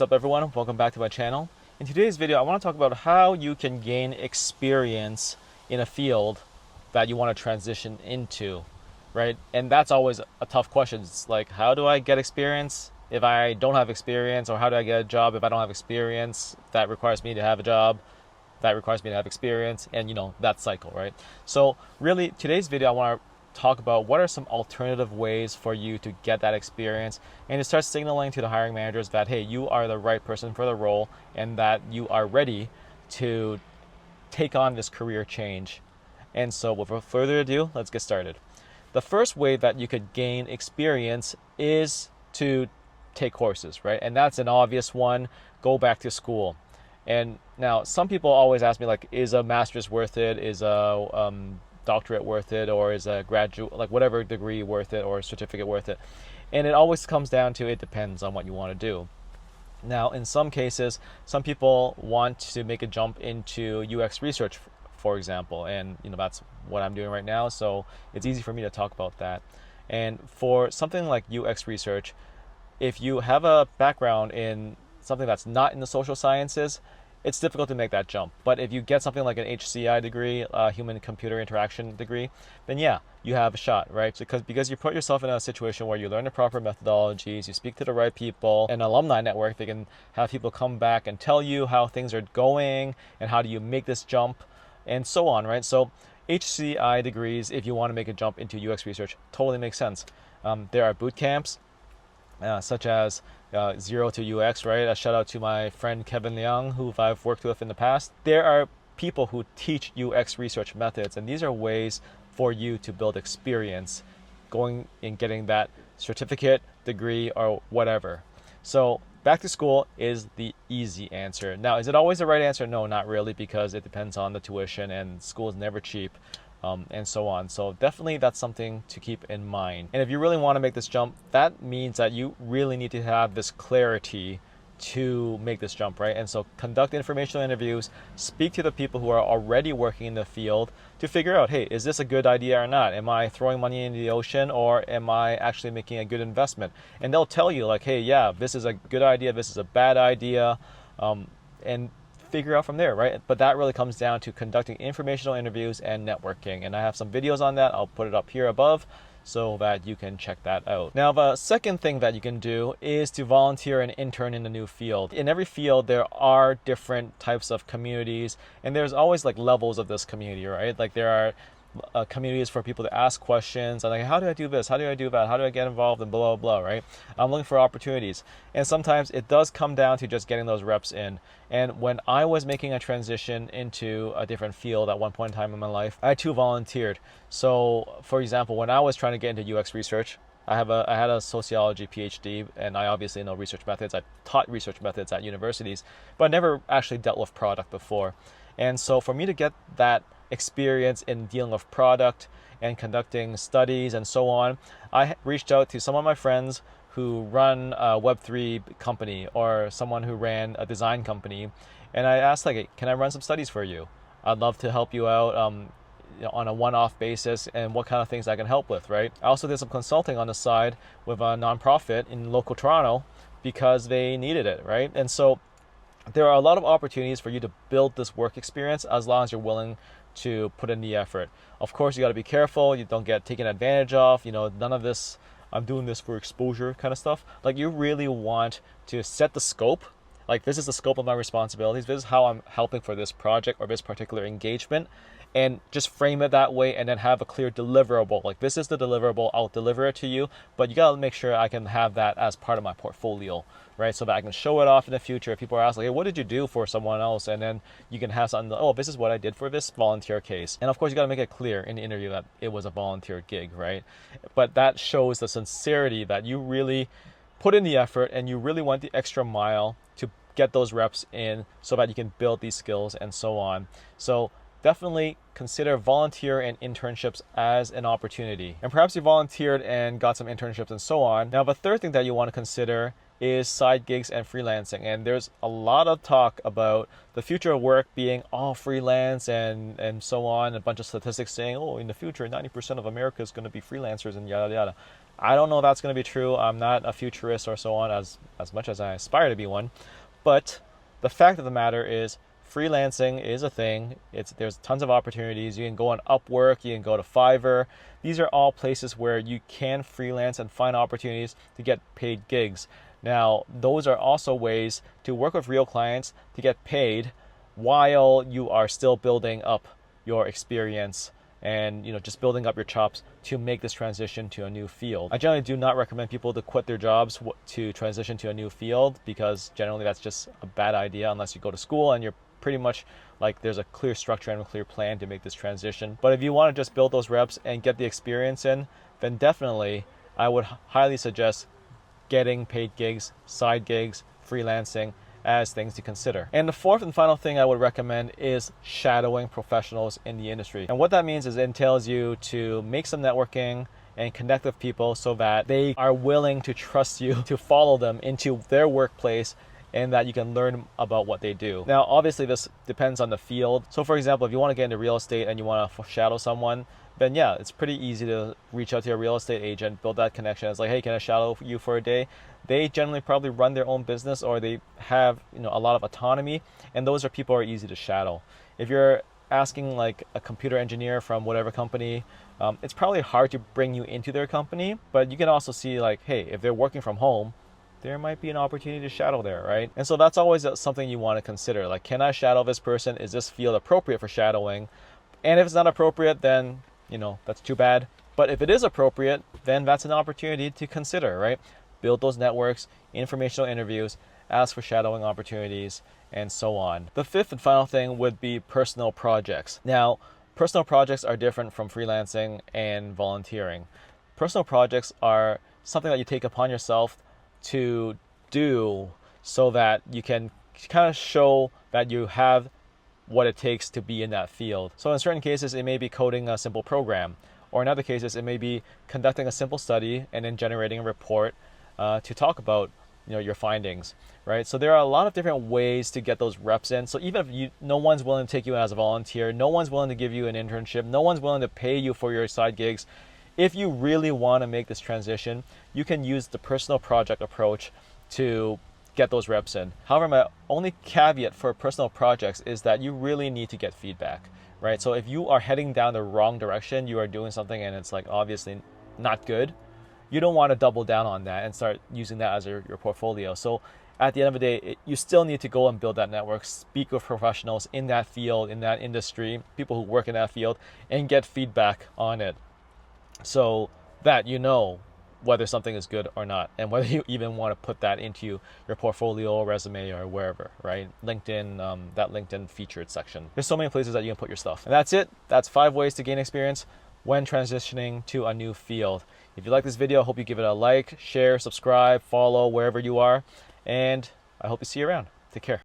What's up everyone, welcome back to my channel. In today's video I want to talk about how you can gain experience in a field that you want to transition into, right? And that's always a tough question. It's like, how do I get experience if I don't have experience, or how do I get a job if I don't have experience that requires me to have a job that requires me to have experience, and that cycle, right? So really today's video I want to talk about what are some alternative ways for you to get that experience and to start signaling to the hiring managers that, hey, you are the right person for the role and that you are ready to take on this career change. And so without further ado, let's get started. The first way that you could gain experience is to take courses, right? And that's an obvious one. Go back to school. And now some people always ask me, like, is a master's worth it? Is a doctorate worth it, or is a graduate, like whatever degree worth it, or a certificate worth it? And it always comes down to, it depends on what you want to do. Now in some cases, some people want to make a jump into UX research, for example, and that's what I'm doing right now, so it's easy for me to talk about that. And for something like UX research, if you have a background in something that's not in the social sciences, it's difficult to make that jump. But if you get something like an HCI degree, human computer interaction degree, then yeah, you have a shot, right? Because you put yourself in a situation where you learn the proper methodologies, you speak to the right people, an alumni network, they can have people come back and tell you how things are going and how do you make this jump and so on, right? So HCI degrees, if you want to make a jump into UX research, totally makes sense. There are boot camps, such as Zero to UX, right? A shout out to my friend Kevin Liang, who I've worked with in the past. There are people who teach UX research methods, and these are ways for you to build experience going and getting that certificate, degree, or whatever. So back to school is the easy answer. Now, is it always the right answer? No, not really, because it depends on the tuition, and school is never cheap. And so on. So definitely that's something to keep in mind. And if you really want to make this jump, that means that you really need to have this clarity to make this jump, right? And so conduct informational interviews, speak to the people who are already working in the field to figure out, hey, is this a good idea or not? Am I throwing money into the ocean, or am I actually making a good investment? And they'll tell you, like, hey, yeah, this is a good idea, this is a bad idea, and figure out from there, right? But that really comes down to conducting informational interviews and networking. And I have some videos on that. I'll put it up here above so that you can check that out. Now, the second thing that you can do is to volunteer and intern in a new field. In every field, there are different types of communities, and there's always like levels of this community, right? Like there are communities for people to ask questions and like, how do I do this? How do I do that? How do I get involved? And blah, blah, blah, right? I'm looking for opportunities. And sometimes it does come down to just getting those reps in. And when I was making a transition into a different field at one point in time in my life, I too volunteered. So for example, when I was trying to get into UX research, I had a sociology PhD, and I obviously know research methods. I taught research methods at universities, but I never actually dealt with product before. And so for me to get that experience in dealing with product and conducting studies and so on, I reached out to some of my friends who run a Web3 company, or someone who ran a design company, and I asked, like, hey, can I run some studies for you? I'd love to help you out on a one-off basis, and what kind of things I can help with, right? I also did some consulting on the side with a nonprofit in local Toronto because they needed it, right? And so there are a lot of opportunities for you to build this work experience as long as you're willing to put in the effort. Of course, you got to be careful you don't get taken advantage of. None of this I'm doing this for exposure kind of stuff. Like, you really want to set the scope. Like, this is the scope of my responsibilities, this is how I'm helping for this project or this particular engagement, and just frame it that way, and then have a clear deliverable. Like, this is the deliverable, I'll deliver it to you, but you gotta make sure I can have that as part of my portfolio, right? So that I can show it off in the future. If people are asking, hey, what did you do for someone else? And then you can have something, oh, this is what I did for this volunteer case. And of course, you gotta make it clear in the interview that it was a volunteer gig, right? But that shows the sincerity that you really put in the effort, and you really want the extra mile to get those reps in so that you can build these skills and so on. So definitely consider volunteer and internships as an opportunity. And perhaps you volunteered and got some internships and so on. Now, the third thing that you want to consider is side gigs and freelancing. And there's a lot of talk about the future of work being all freelance and so on. A bunch of statistics saying, oh, in the future, 90% of America is going to be freelancers and yada, yada. I don't know if that's going to be true. I'm not a futurist or so on, as much as I aspire to be one. But the fact of the matter is, freelancing is a thing. There's tons of opportunities. You can go on Upwork, you can go to Fiverr. These are all places where you can freelance and find opportunities to get paid gigs. Now, those are also ways to work with real clients to get paid while you are still building up your experience and just building up your chops to make this transition to a new field. I generally do not recommend people to quit their jobs to transition to a new field, because generally that's just a bad idea unless you go to school and you're pretty much like there's a clear structure and a clear plan to make this transition. But if you want to just build those reps and get the experience in, then definitely I would highly suggest getting paid gigs, side gigs, freelancing as things to consider. And the fourth and final thing I would recommend is shadowing professionals in the industry. And what that means is it entails you to make some networking and connect with people so that they are willing to trust you to follow them into their workplace and that you can learn about what they do. Now, obviously this depends on the field. So for example, if you want to get into real estate and you want to shadow someone, then yeah, it's pretty easy to reach out to a real estate agent, build that connection. It's like, hey, can I shadow you for a day? They generally probably run their own business, or they have a lot of autonomy, and those are people who are easy to shadow. If you're asking like a computer engineer from whatever company, it's probably hard to bring you into their company, but you can also see like, hey, if they're working from home, there might be an opportunity to shadow there, right? And so that's always something you want to consider. Like, can I shadow this person? Is this field appropriate for shadowing? And if it's not appropriate, then that's too bad. But if it is appropriate, then that's an opportunity to consider, right? Build those networks, informational interviews, ask for shadowing opportunities, and so on. The fifth and final thing would be personal projects. Now, personal projects are different from freelancing and volunteering. Personal projects are something that you take upon yourself to do so that you can kind of show that you have what it takes to be in that field. So in certain cases, it may be coding a simple program, or in other cases, it may be conducting a simple study and then generating a report to talk about your findings, right? So there are a lot of different ways to get those reps in. So even if no one's willing to take you in as a volunteer, no one's willing to give you an internship, no one's willing to pay you for your side gigs, if you really want to make this transition, you can use the personal project approach to get those reps in. However, my only caveat for personal projects is that you really need to get feedback, right? So if you are heading down the wrong direction, you are doing something and it's like obviously not good, you don't want to double down on that and start using that as your portfolio. So at the end of the day, you still need to go and build that network, speak with professionals in that field, in that industry, people who work in that field, and get feedback on it, so that whether something is good or not, and whether you even want to put that into your portfolio or resume or wherever, right? LinkedIn, that LinkedIn featured section. There's so many places that you can put your stuff. And that's it. That's 5 ways to gain experience when transitioning to a new field. If you like this video, I hope you give it a like, share, subscribe, follow wherever you are, and I hope to see you around. Take care.